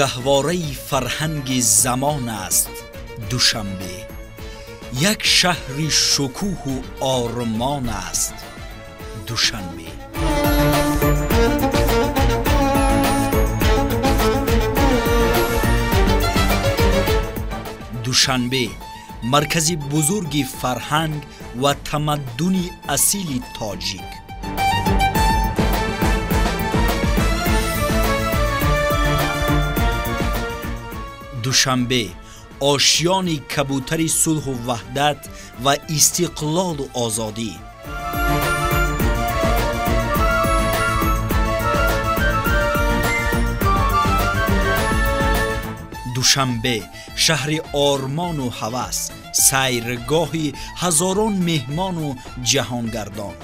گهواره فرهنگ زمان است دوشنبه. یک شهر شکوه و آرمان است دوشنبه. دوشنبه مرکز بزرگ فرهنگ و تمدن اصیل تاجیک. دوشنبه آشیان کبوتر صلح و وحدت و استقلال و آزادی. دوشنبه شهر آرمان و هوس، سیرگاه هزاران مهمان و جهانگردان.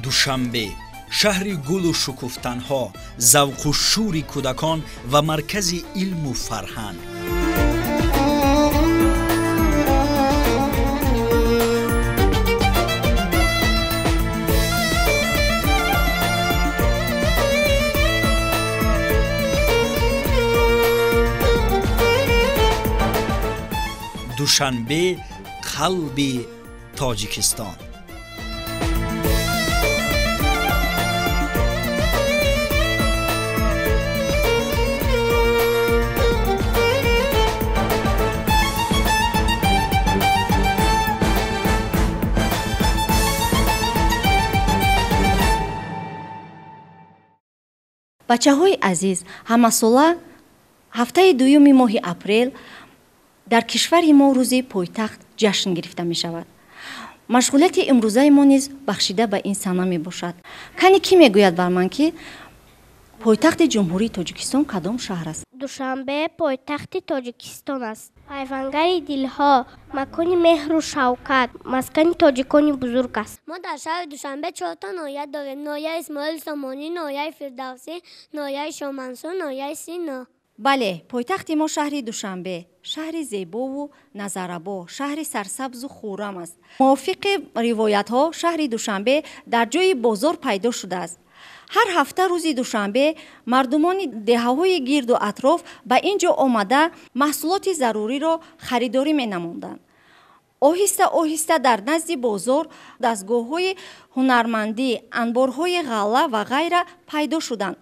دوشنبه شهر گل و شکفتنها، ذوق و شور کودکان و مرکز علم و فرهنگ. دوشنبه قلب تاجیکستان. бачаҳои азиз, ҳамасола ҳафтаи дуюми моҳи апрел дар кишвари мо рӯзи пойтахт ҷашн гирифта мешавад. машғулияти имрӯзаи мо низ бахшида ба ин сана мебошад. кани кӣ мегӯяд бар ман ки пойтахти ҷумҳурии тоҷикистон кадом шаҳр аст? душанбе пойтахти тоҷикистон аст. пайвангари дилҳо, макони меҳру шавкат, маскани тоҷикони бузург аст. мо дар шаҳри душанбе 4 ноҳия дорем. ноҳияи исмоил сомонӣ, ноҳияи фирдавсӣ, ноҳияи шоҳмансур, ноҳияи сино. бале, пойтахти мо шаҳри душанбе шаҳри зебову назарабо, шаҳри сарсабзу хӯрам аст. мувофиқи ривоятҳо, шаҳри душанбе дар ҷои бозор пайдо шудааст. ҳар ҳафта рӯзи душанбе мардумони деҳаҳои гирду атроф ба ин ҷо омада маҳсулоти заруриро харидорӣ менамуданд. оҳиста оҳиста дар назди бозор дастгоҳҳои ҳунармандӣ, анборҳои ғалла ва ғайра пайдо шуданд.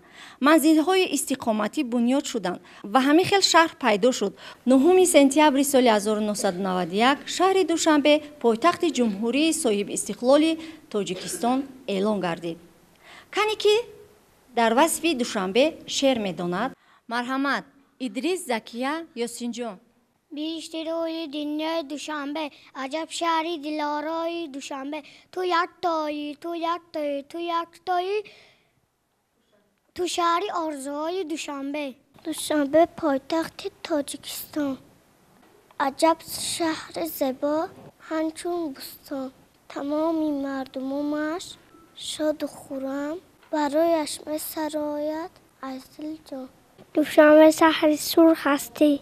манзилҳои истиқоматӣ бунёд шуданд ва ҳамин хел шаҳр пайдо шуд. 9 сентябри соли 1991 шаҳри душанбе пойтахти ҷумҳурии соҳибистиқлоли тоҷикистон эълон гардид. кане ки дар васфи душанбе шеър медонад? марҳамат, идрис закия ёсинҷон. بیشتروی دنیای دوشنبه، عجب شهری دلارای دوشنبه. تو یک تایی، تو یک تایی، تو یک تایی، تو شهری آرزوهای دوشنبه. دوشنبه پایتخت تاجیکستان. عجب شهر زیبا همچون بستان. تمامی مردمش شاد و خرم، برایش می‌سراید از دل جان. دوشنبه شهری سرخ هستی،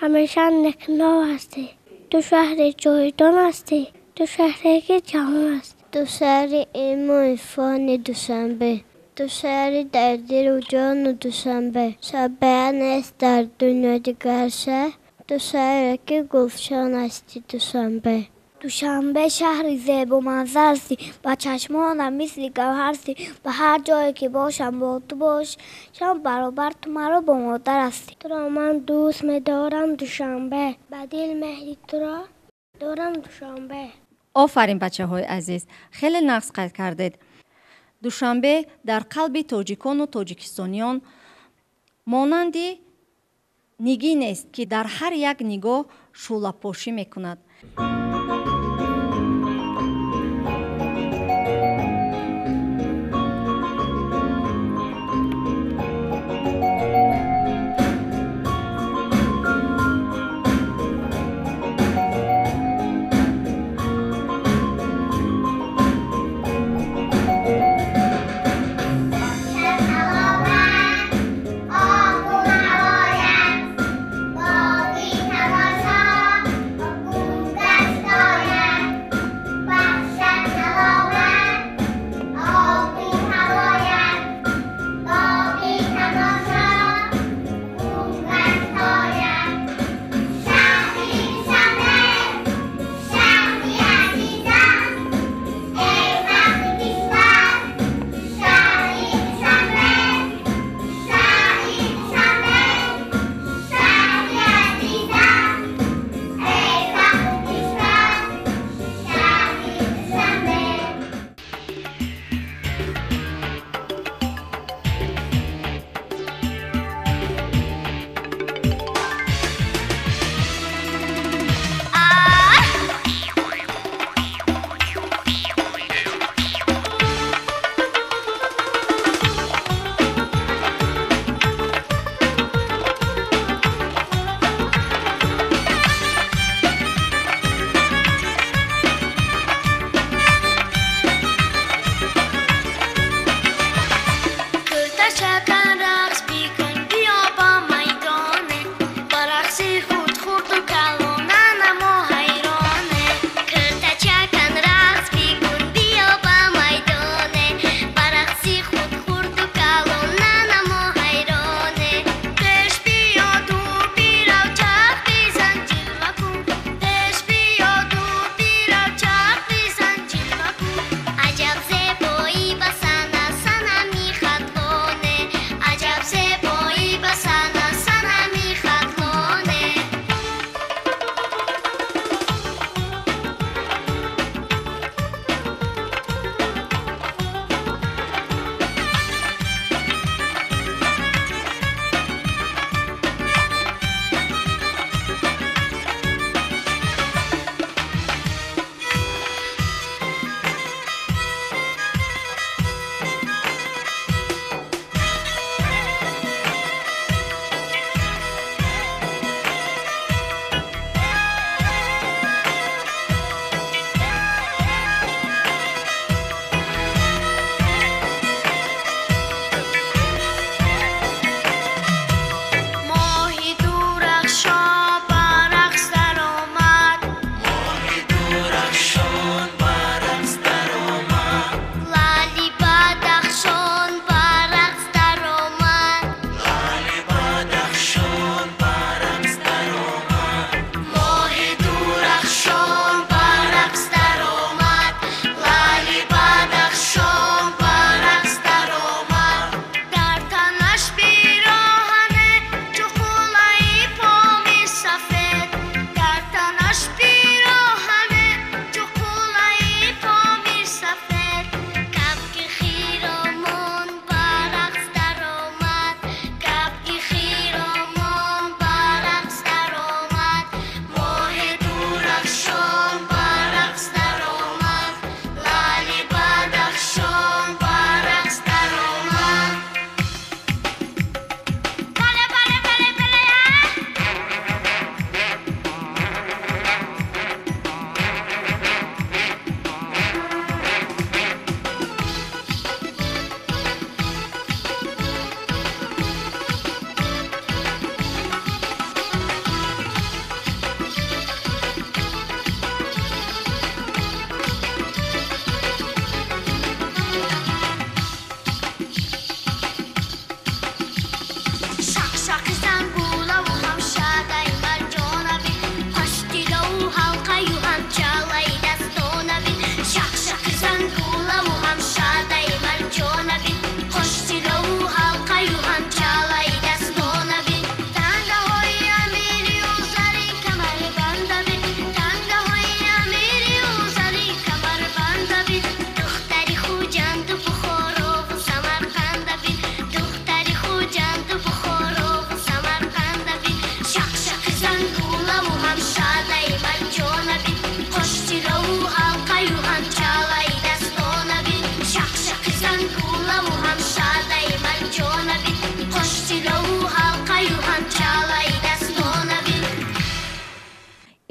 همیشه نکنا هستی. تو شهر جاودان هستی، تو شهری که جهان است. تو شهر علم و عرفان دوشنبه. تو شهر در دل و جان دوشنبه. شبیه نیست در دنیا دیگر شهر. تو شهری که گلفشان هستی دوشنبه. دوشنبه شهری زیب و منظر هستی، با چشمانم مثل گوهر هستی. به هر جایی که باشم با تو باشم، برابر تو مرا با مادر هستی. تو را من دوست می‌دارم دوشنبه، به دل مهری تو را دارم دوشنبه. آفرین بچه‌های عزیز، خیلی نقص قید کردید. دوشنبه در قلب تاجیکان و تاجیکستانیان مانندی نگین است که در هر یک نگاه شعله‌پوشی می‌کند. That's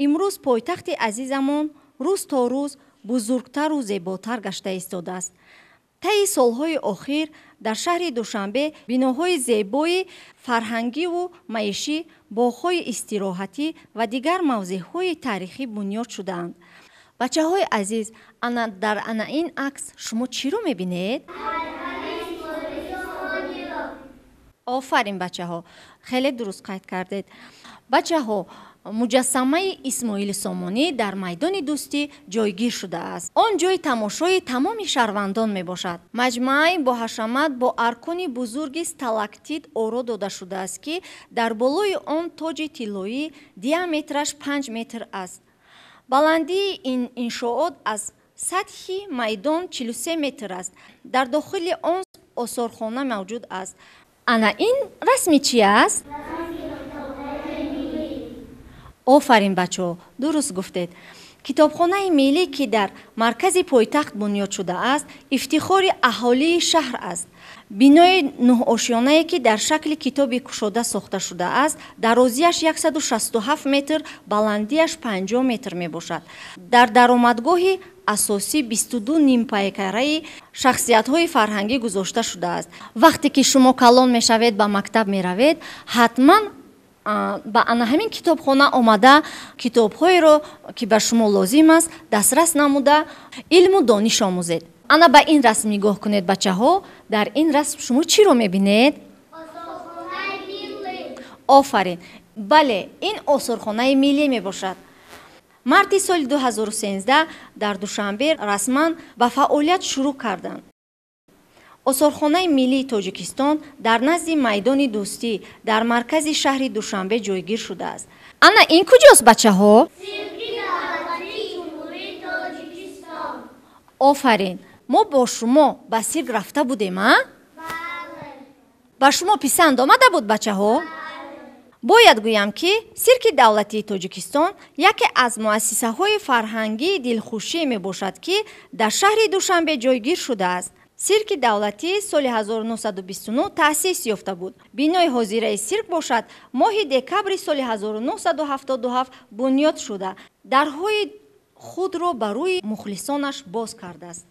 имрӯз пойтахти азизамон рӯз то рӯз бузургтару зеботар гашта истодааст. таи солҳои охир дар шаҳри душанбе биноҳои зебои фарҳангиву маишӣ, боғҳои истироҳатӣ ва дигар мавзеъҳои таърихӣ бунёд шудаанд. бачаҳои азиз, дар ин акс шумо чиро мебинед? офарин бачаҳо, хеле дуруст қайд кардед. бачаҳо, муҷассамаи Исмоили Сомонӣ дар майдони Дӯстӣ ҷойгир шудааст. Он ҷои тамошои тамоми шаҳрвандон мебошад. маҷмӯаи боҳашамат бо аркони бузурги сталактит оро дода шудааст, ки дар болои он тоҷи тиллоӣ диаметраш 5 метр аст. баландии ин иншоот аз сатҳи майдон 43 метр аст. дар дохили он осорхона мавҷуд аст. ана ин расми чи аст? офарин бачаҳо, дуруст гуфтед. китобхонаи миллӣ, ки дар маркази пойтахт бунёд шудааст, ифтихори аҳолии шаҳр аст. бинои 9 ошёнае, ки дар шакли китоби кушода сохта шудааст, дарозиаш 167 метр, баландиаш 50 метр мебошад. дар даромадгоҳи асосӣ 22 нимпайкараи шахсиятҳои фарҳангӣ гузошта шудааст. вақте ки шумо калон мешавед, ба мактаб меравед, ҳатман ба ана ҳамин китобхона омада китобҳоеро, ки ба шумо лозим аст, дастрас намуда илму дониш омӯзед. ана ба ин расм нигоҳ кунед бачаҳо. дар ин расм шумо чиро мебинед? осорхонаи миллӣ. офарин. бале, ин осорхонаи миллӣ мебошад. марти соли 2013 дар Душанбе расман ба фаъолият шурӯъ карданд. осорхонаи миллии Тоҷикистон дар назди майдони Дӯстӣ дар маркази шаҳри Душанбе ҷойгир шудааст. ана ин куҷост бачаҳо? Сирки давлатии ҷумҳурии Тоҷикистон. офарин. мо бо шумо ба сирк рафта будем, а? бале. ба шумо писанд омада буд бачаҳо? бояд гӯям, ки сирки давлатии Тоҷикистон яке аз муассисаҳои фарҳангии дилхушие мебошад, ки дар шаҳри Душанбе ҷойгир шудааст. сирки давлатӣ соли 1929 таъсис ёфта буд. бинои ҳозираи сирк бошад, моҳи декабри соли 1977 бунёд шуда, дарҳои худро ба рӯи мухлисонаш боз кардааст.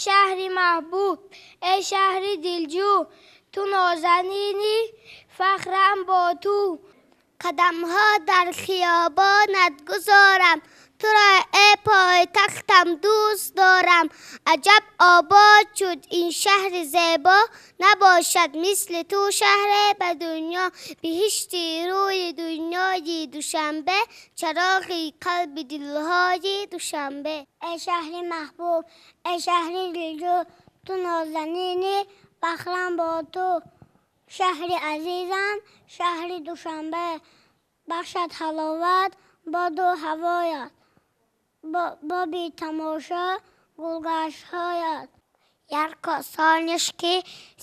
شهری محبوب، ای شهری دلجو، تو نازنینی فخرم با تو. قدمها در خیابانت گذارم، تو را ای پایتختم دوست دارم. عجب آباد شد این شهر زیبا، نباشد مثل تو شهر به دنیا. بهشتی روی دنیای دوشنبه، چراغی قلب دلهای دوشنبه. ای شهر محبوب، ای شهر دلجو، تو نازنینی فخرم با تو. شهر عزیزم، شهر دوشنبه، بخشد حلاوت باد و هوایت، با بی تماشا گلگشتهایت. Ярко солнышки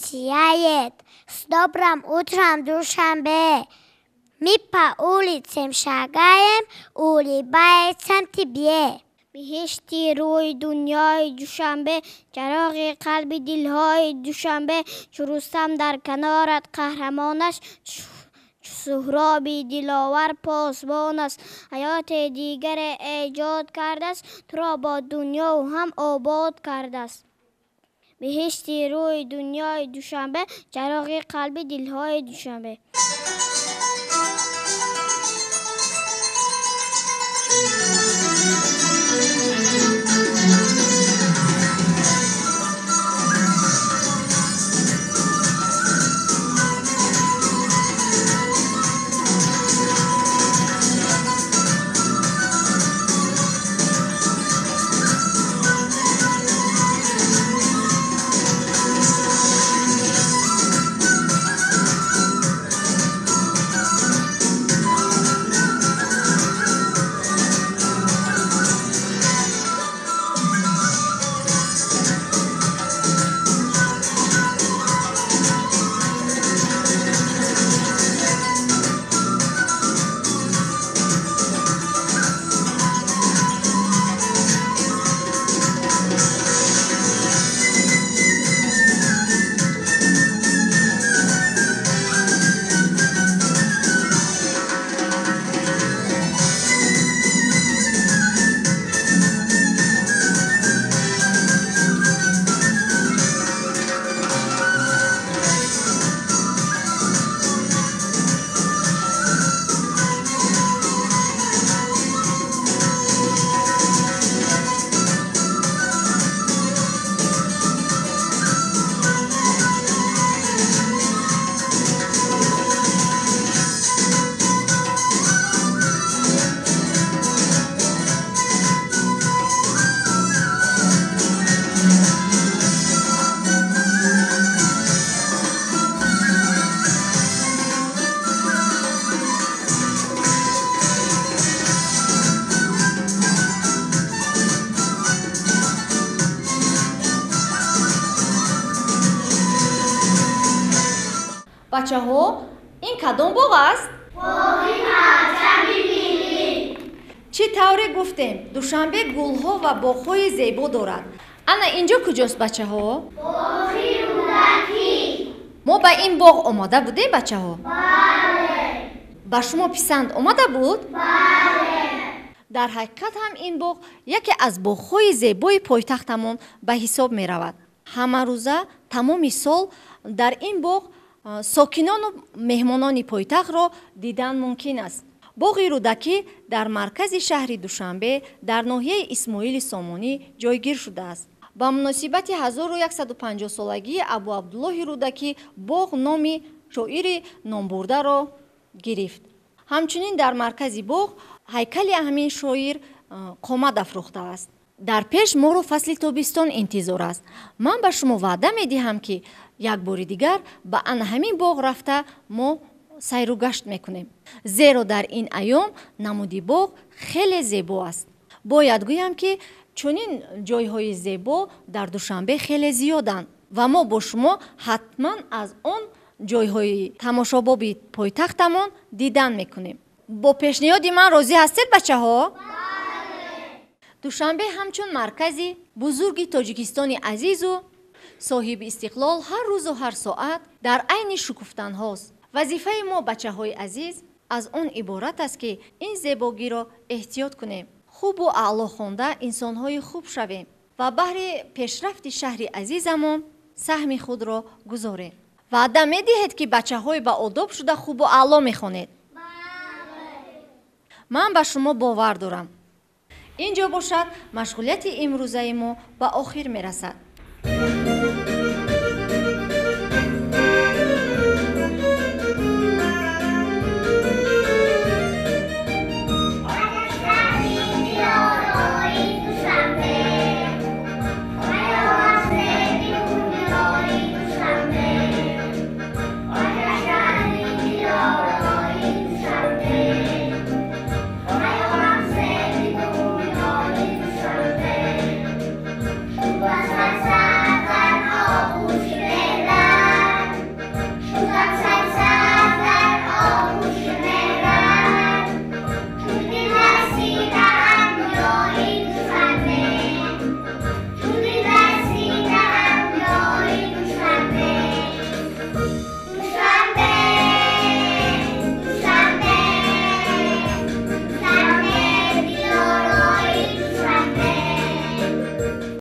сияет, с добрым утром Душанбе. Мы по улицам шагаем, улыбается тебе. بهشتی روی دنیای دوشنبه، چراغ قلب دلهای دوشنبه. چو رستم در کنارت قهرمانش، سهرابی دلاور پاسبان است حیات دیگر ایجاد کرده است تو را با دنیا و هم آباد کرده است بهشتی روی دنیای دوشنبه چراغ قلبی دلهای دوشنبه بچه‌ها این کدام باغ است؟ باغی پرچمی ملی. چی طوری گفتیم دوشنبه گلها و باغ‌های زیبا دارد. انا اینجا کجاست بچه‌ها؟ باغی رودکی. ما به این باغ آماده بودیم بچه‌ها؟ بله. با شما پسند آمده بود؟ بله. در حقیقت هم این باغ یکی از باغ‌های زیبای پایتختمان به حساب می رود. همه روزه تمام سال در این باغ ساکنان و مهمانان پایتخت را دیدن ممکن است. باغ رودکی در مرکز شهر دوشنبه در ناحیه اسماعیل سامانی جایگیر شده است. با مناسبت 1150 سالگی ابو عبدالله رودکی باغ نام شاعر نامبرده را گرفت. همچنین در مرکز باغ هیکل همین شاعر قامت افروخته است. در پیش ما رو فصل تابستان انتظار است. من به شما وعده می دهم که یک بار دیگر به آن همین باغ رفته ما سیر و گشت میکنیم. زیرا در این ایام نمودی باغ خیلی زیبا است. باید گویم که چنین جایهای زیبا در دوشنبه خیلی زیادند و ما با شما حتما از آن جایهای تماشاباب پایتختمان دیدن میکنیم. با پیشنهاد من راضی هستید بچه‌ها؟ دوشنبه همچون مرکزی بزرگی تاجیکستان عزیز و صاحب استقلال هر روز و هر ساعت در عین شکفتن هاست. وظیفه ما بچه های عزیز از آن عبارت است که این زیباگی را احتیاط کنیم، خوب و اعلی خوانده انسان های خوب شویم و بهر پیشرفت شهر عزیزمان سهم خود را گذاریم. وعده می دهید که بچه های با آداب شده خوب و اعلی می خوانید؟ من به شما باور دارم. اینجا باشد مشغولیت امروزه ما به آخر می رسد.